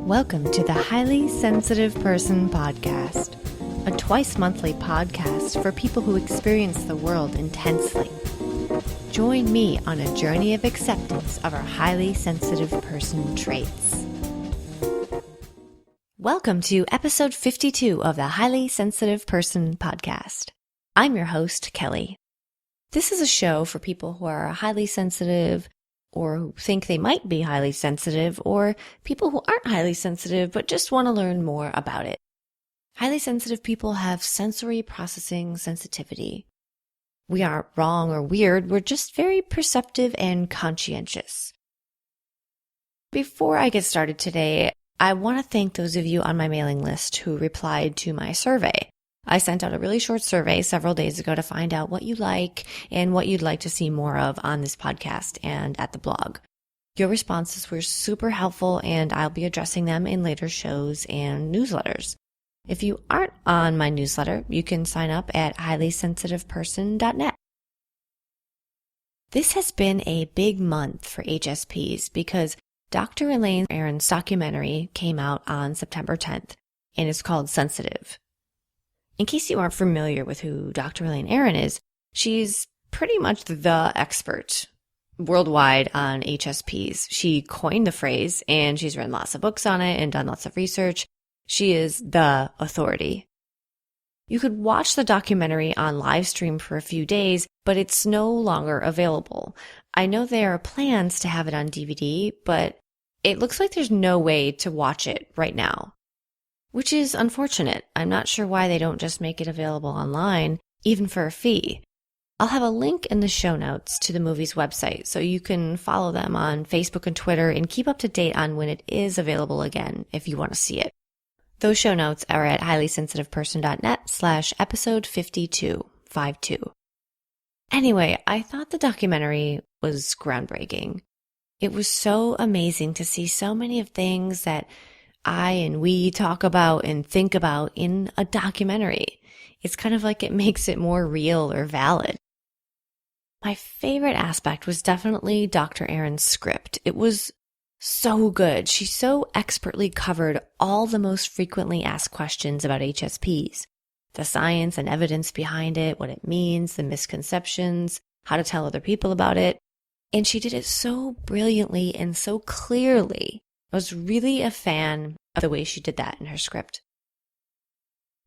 Welcome to the Highly Sensitive Person Podcast, a twice-monthly podcast for people who experience the world intensely. Join me on a journey of acceptance of our highly sensitive person traits. Welcome to episode 52 of the Highly Sensitive Person Podcast. I'm your host, Kelly. This is a show for people who are highly sensitive, or who think they might be highly sensitive, or people who aren't highly sensitive but just want to learn more about it. Highly sensitive people have sensory processing sensitivity. We aren't wrong or weird, we're just very perceptive and conscientious. Before I get started today, I want to thank those of you on my mailing list who replied to my survey. I sent out a really short survey several days ago to find out what you like and what you'd like to see more of on this podcast and at the blog. Your responses were super helpful, and I'll be addressing them in later shows and newsletters. If you aren't on my newsletter, you can sign up at highlysensitiveperson.net. This has been a big month for HSPs because Dr. Elaine Aron's documentary came out on September 10th, and it's called Sensitive. In case you aren't familiar with who Dr. Elaine Aron is, she's pretty much the expert worldwide on HSPs. She coined the phrase, and she's written lots of books on it and done lots of research. She is the authority. You could watch the documentary on live stream for a few days, but it's no longer available. I know there are plans to have it on DVD, but it looks like there's no way to watch it right now, which is unfortunate. I'm not sure why they don't just make it available online, even for a fee. I'll have a link in the show notes to the movie's website so you can follow them on Facebook and Twitter and keep up to date on when it is available again if you want to see it. Those show notes are at highlysensitiveperson.net/episode 52. Anyway, I thought the documentary was groundbreaking. It was so amazing to see so many of things that I and we talk about and think about in a documentary. It's kind of like it makes it more real or valid. My favorite aspect was definitely Dr. Aron's script. It was so good. She so expertly covered all the most frequently asked questions about HSPs. The science and evidence behind it, what it means, the misconceptions, how to tell other people about it. And she did it so brilliantly and so clearly. I was really a fan of the way she did that in her script.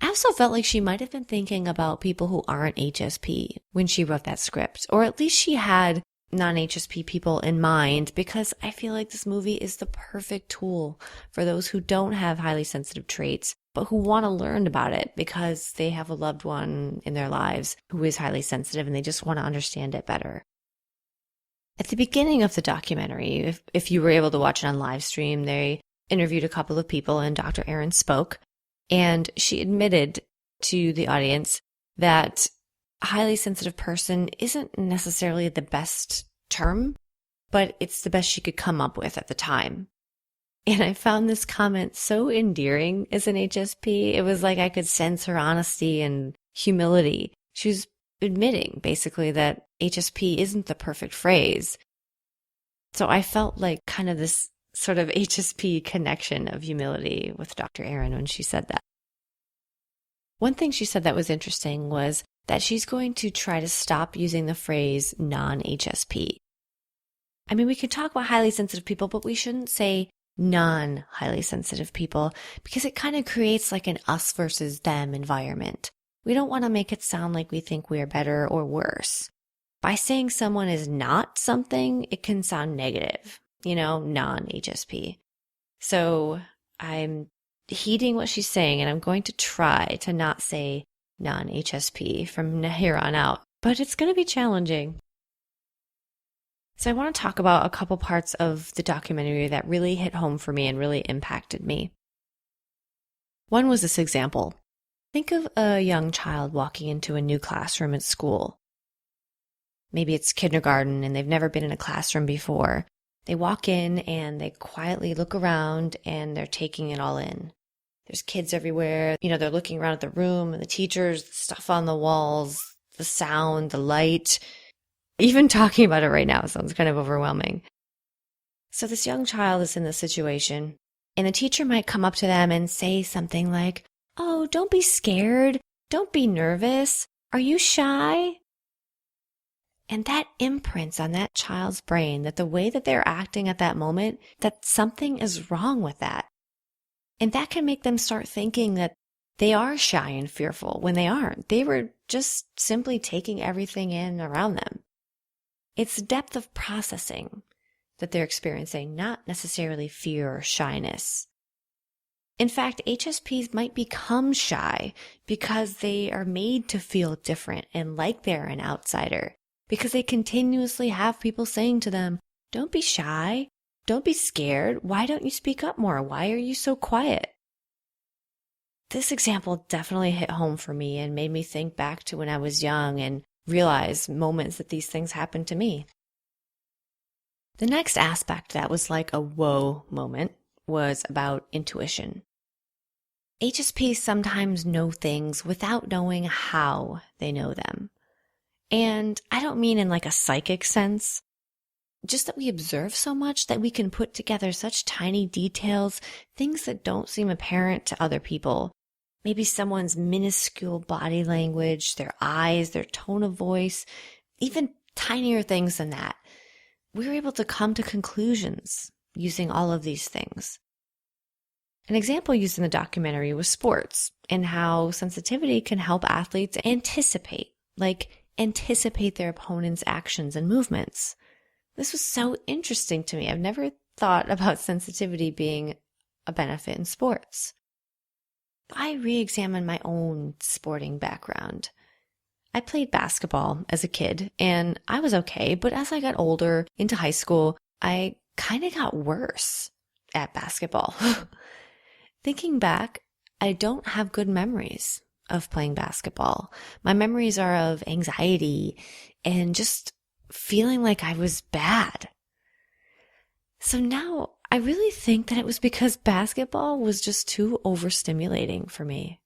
I also felt like she might have been thinking about people who aren't HSP when she wrote that script, or at least she had non-HSP people in mind, because I feel like this movie is the perfect tool for those who don't have highly sensitive traits, but who want to learn about it because they have a loved one in their lives who is highly sensitive and they just want to understand it better. At the beginning of the documentary, if you were able to watch it on live stream, they interviewed a couple of people and Dr. Aron spoke, and she admitted to the audience that a highly sensitive person isn't necessarily the best term, but it's the best she could come up with at the time. And I found this comment so endearing as an HSP. It was like I could sense her honesty and humility. She was admitting basically that HSP isn't the perfect phrase. So I felt like kind of this sort of HSP connection of humility with Dr. Aron when she said that. One thing she said that was interesting was that she's going to try to stop using the phrase non-HSP. I mean, we can talk about highly sensitive people, but we shouldn't say non-highly sensitive people because it kind of creates like an us versus them environment. We don't want to make it sound like we think we are better or worse. By saying someone is not something, it can sound negative, non-HSP. So I'm heeding what she's saying, and I'm going to try to not say non-HSP from here on out, but it's going to be challenging. So I want to talk about a couple parts of the documentary that really hit home for me and really impacted me. One was this example. Think of a young child walking into a new classroom at school. Maybe it's kindergarten and they've never been in a classroom before. They walk in and they quietly look around and they're taking it all in. There's kids everywhere. They're looking around at the room and the teachers, the stuff on the walls, the sound, the light. Even talking about it right now sounds kind of overwhelming. So this young child is in this situation And the teacher might come up to them and say something like, "Oh, don't be scared. Don't be nervous. Are you shy?" And that imprints on that child's brain that the way that they're acting at that moment, that something is wrong with that. And that can make them start thinking that they are shy and fearful when they aren't. They were just simply taking everything in around them. It's the depth of processing that they're experiencing, not necessarily fear or shyness. In fact, HSPs might become shy because they are made to feel different and like they're an outsider, because they continuously have people saying to them, "Don't be shy. Don't be scared. Why don't you speak up more? Why are you so quiet?" This example definitely hit home for me and made me think back to when I was young and realize moments that these things happened to me. The next aspect that was like a whoa moment was about intuition. HSPs sometimes know things without knowing how they know them. And I don't mean in like a psychic sense, just that we observe so much that we can put together such tiny details, things that don't seem apparent to other people. Maybe someone's minuscule body language, their eyes, their tone of voice, even tinier things than that. We're able to come to conclusions using all of these things. An example used in the documentary was sports and how sensitivity can help athletes anticipate their opponent's actions and movements. This was so interesting to me. I've never thought about sensitivity being a benefit in sports. I re-examined my own sporting background. I played basketball as a kid and I was okay, but as I got older into high school, I kind of got worse at basketball. Thinking back, I don't have good memories of playing basketball. My memories are of anxiety and just feeling like I was bad. So now I really think that it was because basketball was just too overstimulating for me.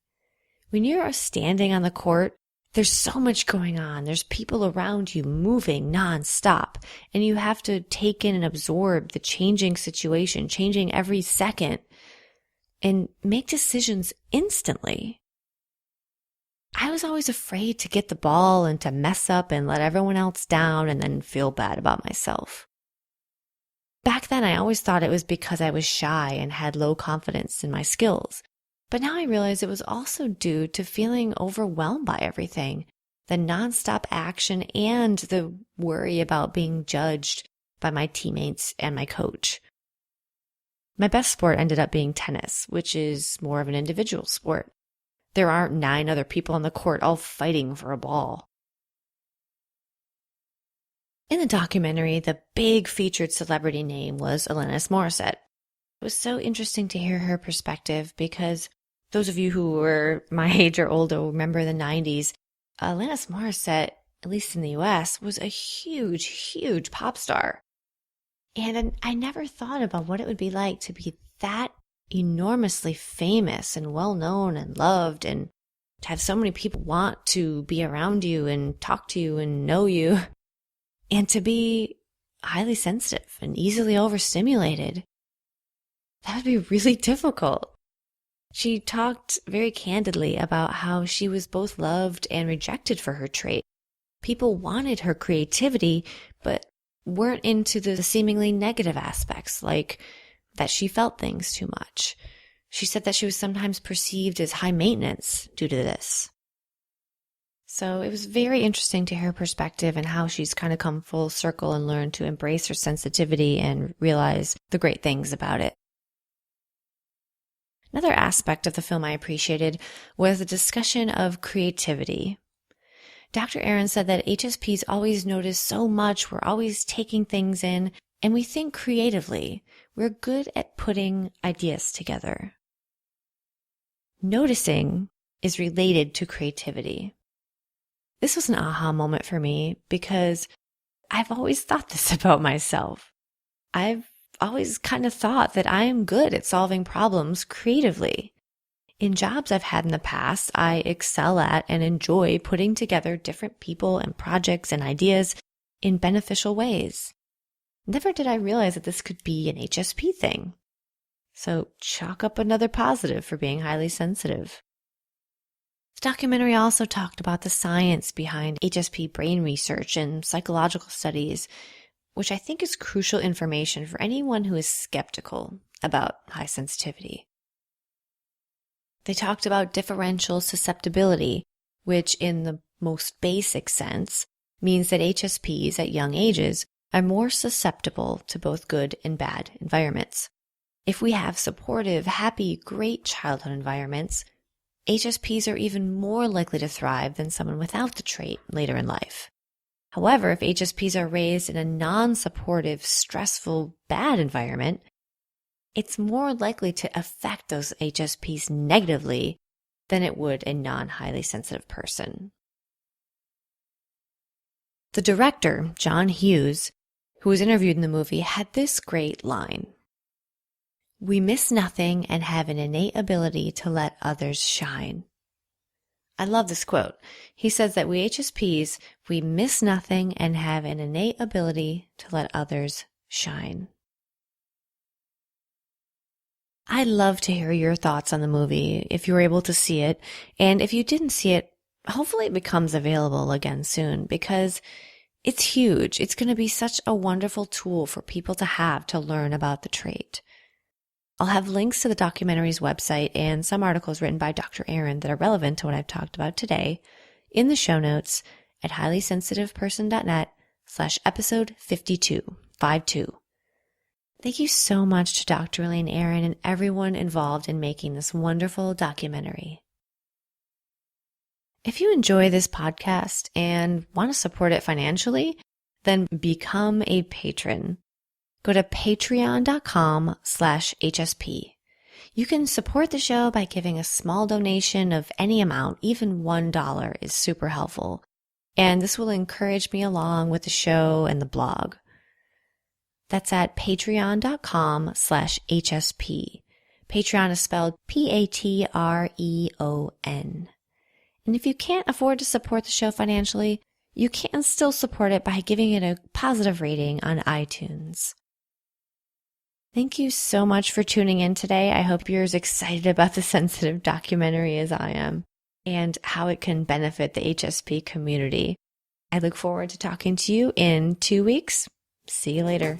When you're standing on the court, there's so much going on. There's people around you moving nonstop, and you have to take in and absorb the changing situation, changing every second, and make decisions instantly. I was always afraid to get the ball and to mess up and let everyone else down and then feel bad about myself. Back then, I always thought it was because I was shy and had low confidence in my skills. But now I realize it was also due to feeling overwhelmed by everything, the nonstop action and the worry about being judged by my teammates and my coach. My best sport ended up being tennis, which is more of an individual sport. There aren't 9 other people on the court all fighting for a ball. In the documentary, the big featured celebrity name was Alanis Morissette. It was so interesting to hear her perspective because those of you who were my age or older remember the 90s. Alanis Morissette, at least in the US, was a huge, huge pop star. And I never thought about what it would be like to be that enormously famous and well-known and loved, and to have so many people want to be around you and talk to you and know you, and to be highly sensitive and easily overstimulated. That would be really difficult. She talked very candidly about how she was both loved and rejected for her trait. People wanted her creativity, but weren't into the seemingly negative aspects, like that she felt things too much. She said that she was sometimes perceived as high maintenance due to this. So it was very interesting to hear her perspective and how she's kind of come full circle and learned to embrace her sensitivity and realize the great things about it. Another aspect of the film I appreciated was the discussion of creativity. Dr. Aaron said that HSPs always notice so much, we're always taking things in, and we think creatively. We're good at putting ideas together. Noticing is related to creativity. This was an aha moment for me because I've always thought this about myself. I've always kind of thought that I am good at solving problems creatively. In jobs I've had in the past, I excel at and enjoy putting together different people and projects and ideas in beneficial ways. Never did I realize that this could be an HSP thing. So chalk up another positive for being highly sensitive. The documentary also talked about the science behind HSP brain research and psychological studies, which I think is crucial information for anyone who is skeptical about high sensitivity. They talked about differential susceptibility, which in the most basic sense means that HSPs at young ages are more susceptible to both good and bad environments. If we have supportive, happy, great childhood environments, HSPs are even more likely to thrive than someone without the trait later in life. However, if HSPs are raised in a non-supportive, stressful, bad environment, it's more likely to affect those HSPs negatively than it would a non-highly sensitive person. The director, John Hughes, who was interviewed in the movie, had this great line: "We miss nothing and have an innate ability to let others shine." I love this quote. He says that we HSPs, we miss nothing and have an innate ability to let others shine. I'd love to hear your thoughts on the movie if you were able to see it. And if you didn't see it, hopefully it becomes available again soon, because it's huge. It's going to be such a wonderful tool for people to have to learn about the trait. I'll have links to the documentary's website and some articles written by Dr. Aaron that are relevant to what I've talked about today in the show notes at highlysensitiveperson.net/episode 52. Thank you so much to Dr. Elaine Aaron and everyone involved in making this wonderful documentary. If you enjoy this podcast and want to support it financially, then become a patron. Go to patreon.com/HSP. You can support the show by giving a small donation of any amount. Even $1 is super helpful. And this will encourage me along with the show and the blog. That's at patreon.com/HSP. Patreon is spelled Patreon. And if you can't afford to support the show financially, you can still support it by giving it a positive rating on iTunes. Thank you so much for tuning in today. I hope you're as excited about the sensitive documentary as I am and how it can benefit the HSP community. I look forward to talking to you in 2 weeks. See you later.